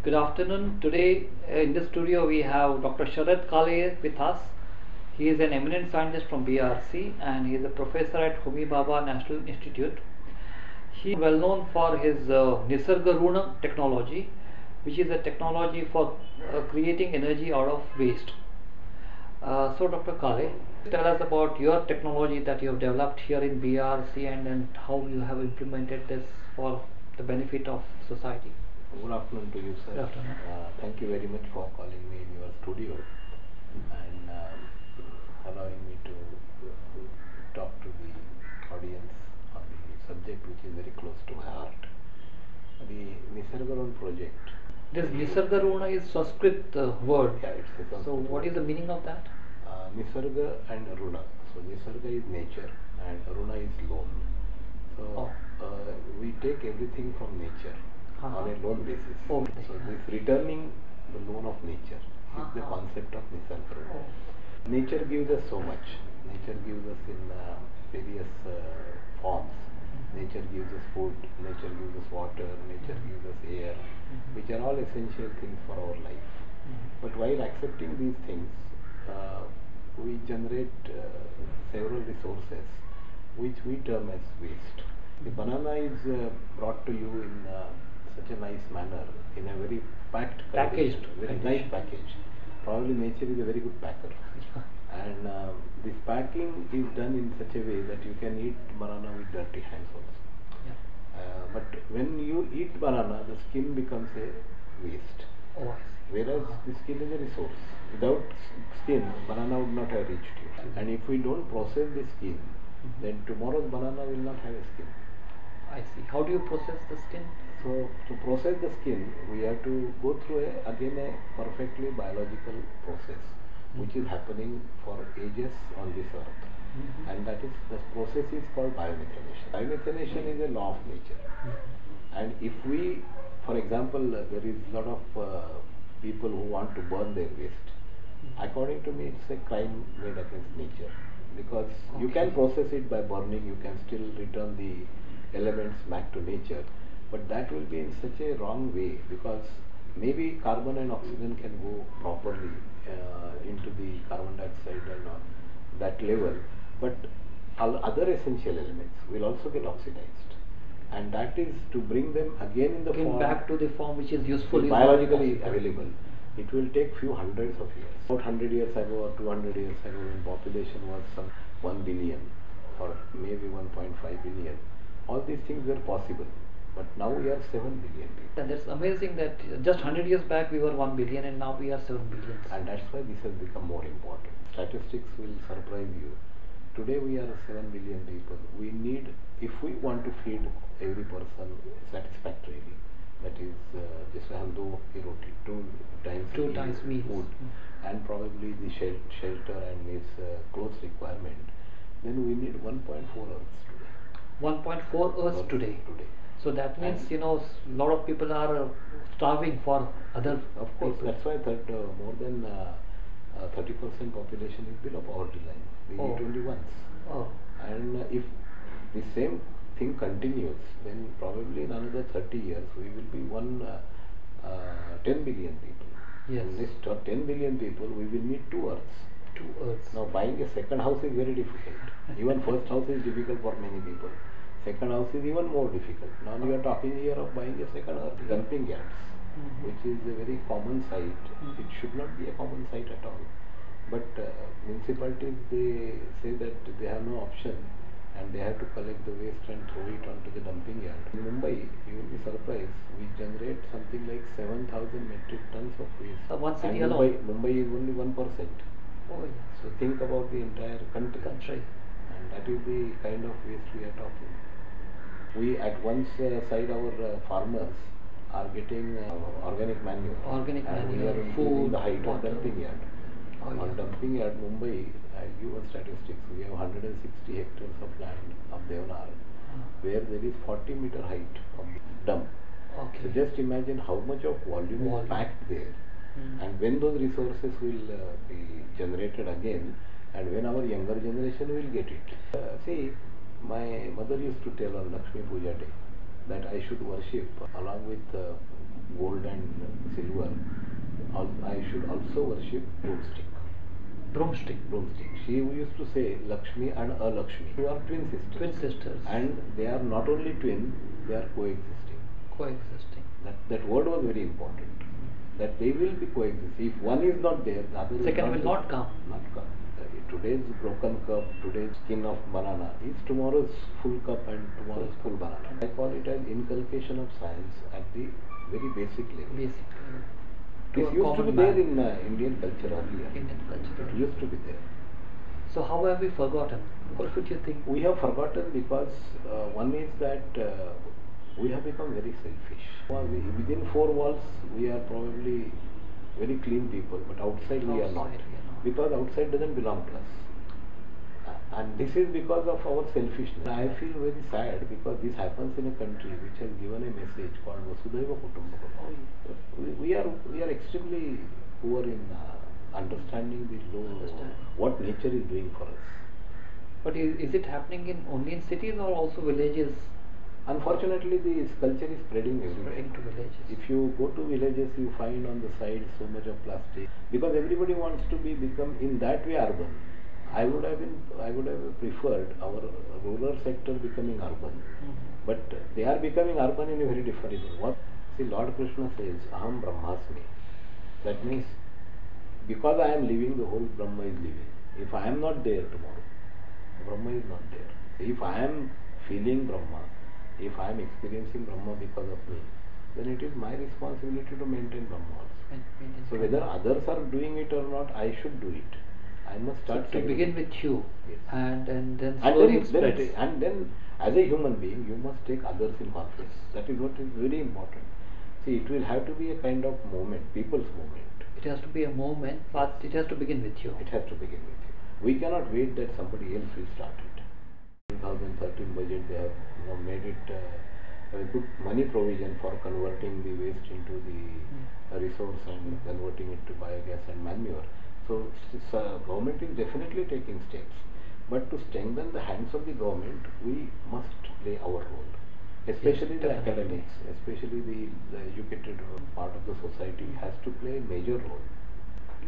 Good afternoon. Today in the studio we have Dr. Sharad Kale with us. He is an eminent scientist from BRC and he is a professor at Homi Bhabha National Institute. He is well known for his Nisargruna technology, which is a technology for creating energy out of waste. So Dr. Kale, tell us about your technology that you have developed here in BRC and how you have implemented this for the benefit of society. Good afternoon to you, sir. Good afternoon. Thank you very much for calling me in your studio and allowing me to talk to the audience on the subject which is very close to my heart. The Nisargruna project. This Nisargruna is Sanskrit word. Yeah, it's a Sanskrit So what is the meaning of that? Nisarga and Runa. So Nisarga is nature and Runa is loan. So we take everything from nature on a loan basis. So this returning the loan of nature is the concept of Nisargruna. Nature gives us so much. Nature gives us in various forms. Nature gives us food, nature gives us water, nature gives us air, which are all essential things for our life. But while accepting these things, we generate several resources which we term as waste. The banana is brought to you in such a nice manner, in a very packaged, very nice package. Probably nature is a very good packer. And this packing is done in such a way that you can eat banana with dirty hands also. But when you eat banana, the skin becomes a waste. Whereas the skin is a resource. Without skin, banana would not have reached you. And if we don't process the skin, then tomorrow's banana will not have a skin. I see. How do you process the skin? So to process the skin, we have to go through again a perfectly biological process, which is happening for ages on this earth. And that is, the process is called biomethanation. Biomethanation is a law of nature. And if we, for example, there is a lot of people who want to burn their waste. According to me, it's a crime made against nature, because you can process it by burning, you can still return the elements back to nature, but that will be in such a wrong way, because maybe carbon and oxygen can go properly into the carbon dioxide and that level, but all other essential elements will also get oxidized, and that is to bring them again in the form back to the form which is useful, biologically available. It will take few hundreds of years. About 100 years ago or 200 years ago, when population was some 1 billion or maybe 1.5 billion, all these things were possible. But now we are 7 billion people. And that's amazing that just 100 years back we were 1 billion and now we are 7 billion. And that's why this has become more important. Statistics will surprise you. Today we are 7 billion people. We need, if we want to feed every person satisfactorily, that is just two times meals, food, and probably the shelter and his clothes requirement, then we need 1.4 Earths today. 1.4 Earths today. So that means, a lot of people are starving for other. Of course, people. That's why more than 30% population is below poverty line. We eat only once. And if the same thing continues, then probably in another 30 years we will be 10 billion people. Yes. In this 10 billion people, we will need 2 Earths. 2 Earths. Now buying a second house is very difficult. Even first house is difficult for many people. Second house is even more difficult. Now you are talking here of buying a second earth. Dumping yards, which is a very common sight. It should not be a common sight at all. But municipalities, they say that they have no option and they have to collect the waste and throw it onto the dumping yard. In Mumbai, you will be surprised, we generate something like 7,000 metric tons of waste. One city and alone? Mumbai is only 1%. So think about the entire country. And that is the kind of waste we are talking. We at one side our farmers are getting organic manure. Organic manure, we are increasing the height of dumping yard. On dumping yard, Mumbai, I give one statistics, we have 160 hectares of land of Devanar, where there is 40-meter height of dump. So just imagine how much of volume is packed there. And when those resources will be generated again, and when our younger generation will get it. See, my mother used to tell on Lakshmi Puja day that I should worship along with gold and silver, I should also worship broomstick. Broomstick. Broomstick. She used to say Lakshmi and Alakshmi, who are twin sisters. Twin sisters. And they are not only twin, they are coexisting. Coexisting. That word was very important. That they will be coexisting. If one is not there, the other second will not come. Not come. Today's broken cup, today's skin of banana is tomorrow's full cup and tomorrow's full banana. I call it as inculcation of science at the very basic level. Basic level. This used to be there in Indian culture earlier. Indian culture. It used to be there. So how have we forgotten? What should you think? We have forgotten because one is that we have become very selfish. Within four walls we are probably very clean people, but outside we are not. Because outside doesn't belong to us. And this is because of our selfishness. I feel very sad because this happens in a country which has given a message called Vasudhaiva Kutumbakam. We are extremely poor in understanding what nature is doing for us. But is it happening only in cities or also villages? Unfortunately, this culture is spreading everywhere. Spreading to villages. If you go to villages, you find on the side so much of plastic because everybody wants to become in that way urban. I would have preferred our rural sector becoming urban, but they are becoming urban in a very different way. See, Lord Krishna says, "Aham Brahmasmi." That means because I am living, the whole Brahma is living. If I am not there tomorrow, Brahma is not there. If I am feeling Brahma, if I am experiencing Brahma because of me, then it is my responsibility to maintain Brahma also. So whether others are doing it or not, I should do it. I must start to begin with you, yes. and then slowly it spreads. And then as a human being, you must take others in confidence. That is what is very important. See, it will have to be a kind of movement, people's movement. It has to be a movement, but it has to begin with you. It has to begin with you. We cannot wait that somebody else will start it. 2013 budget, they have made it a good money provision for converting the waste into the resource and converting it to biogas and manure. So government is definitely taking steps, but to strengthen the hands of the government, we must play our role, especially the academics, especially the educated part of the society has to play a major role.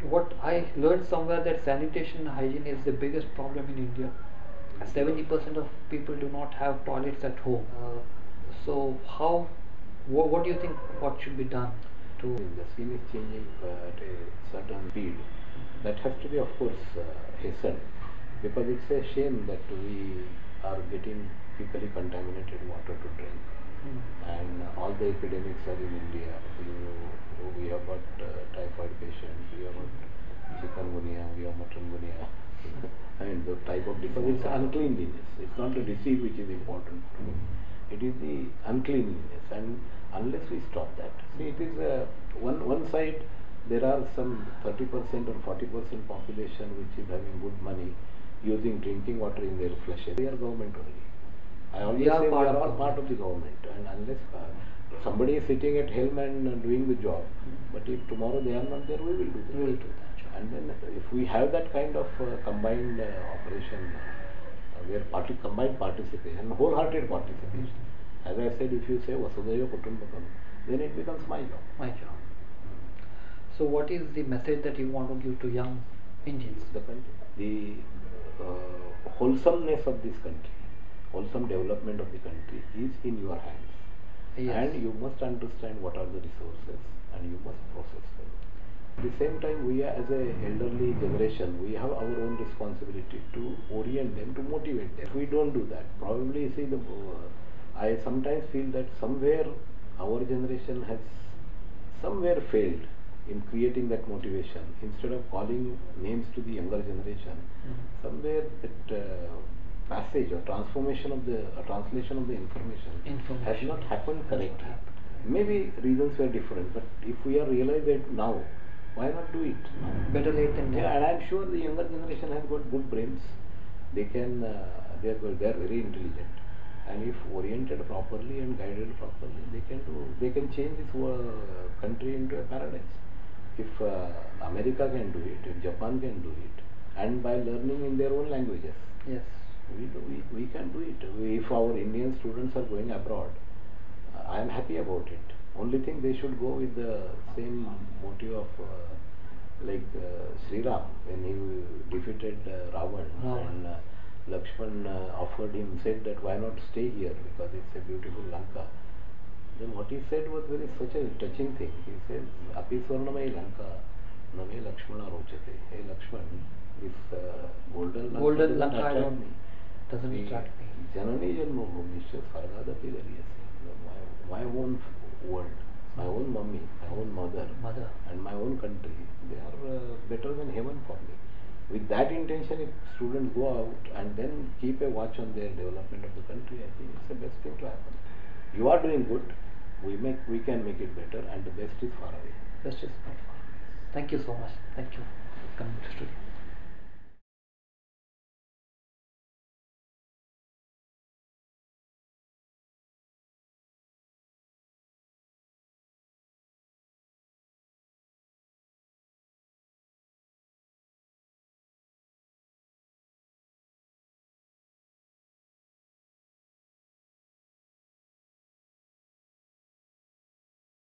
What I learned somewhere that sanitation and hygiene is the biggest problem in India. 70% of people do not have toilets at home. So what do you think, what should be done to... The scene is changing at a certain speed. That has to be, of course, hastened, because it's a shame that we are getting fecally contaminated water to drink. And all the epidemics are in India. We have got typhoid patients, we have got chikungunya, we have matangunya. I mean, the type of disease, it's uncleanliness. It's not the disease which is important. It is the uncleanliness, and unless we stop that, see, it is one side. There are some 30% or 40% population which is having good money using drinking water in their flushes. They are government only. I always say we are all part of the government, and unless somebody is sitting at helm and doing the job, but if tomorrow they are not there, we will do that. We will do that job. And then if we have that kind of combined operation, where combined participation, wholehearted participation, as I said, if you say Vasudhaiva Kutumbakam, then it becomes my job. My job. So what is the message that you want to give to young Indians? The wholesomeness of this country, wholesome development of the country is in your hands. Yes. And you must understand what are the resources and you must process them. At the same time, we as an elderly generation, we have our own responsibility to orient them, to motivate them. If we don't do that, probably see I sometimes feel that somewhere our generation has somewhere failed in creating that motivation. Instead of calling names to the younger generation, somewhere that passage or transformation of the translation of the information has not happened correctly. Maybe reasons were different, but if we are realized that now, why not do it? Better late than never. Yeah, and I'm sure the younger generation has got good brains. They can, they are very intelligent, and if oriented properly and guided properly, they can change this country into a paradise. If America can do it, if Japan can do it, and by learning in their own languages, yes, we can do it. If our Indian students are going abroad, I am happy about it. Only thing they should go with the same motive of Sri Ram when he defeated Ravan, and Lakshman offered him, said that why not stay here because it's a beautiful Lanka. Then what he said was such a touching thing. He says, Api Swarnamai Lanka, Name Lakshmana Rochate. Hey Lakshman, this golden Lanka doesn't attract me. Janani Janmo Bhumishya Sargadapi Gariyasi. My own world, my own mummy, my own mother, and my own country, they are better than heaven for me. With that intention, if students go out and then keep a watch on their development of the country, I think it's the best thing to happen. You are doing good, we can make it better, and the best is far away. Best is not far away. Thank you so much. Thank you for coming to studio.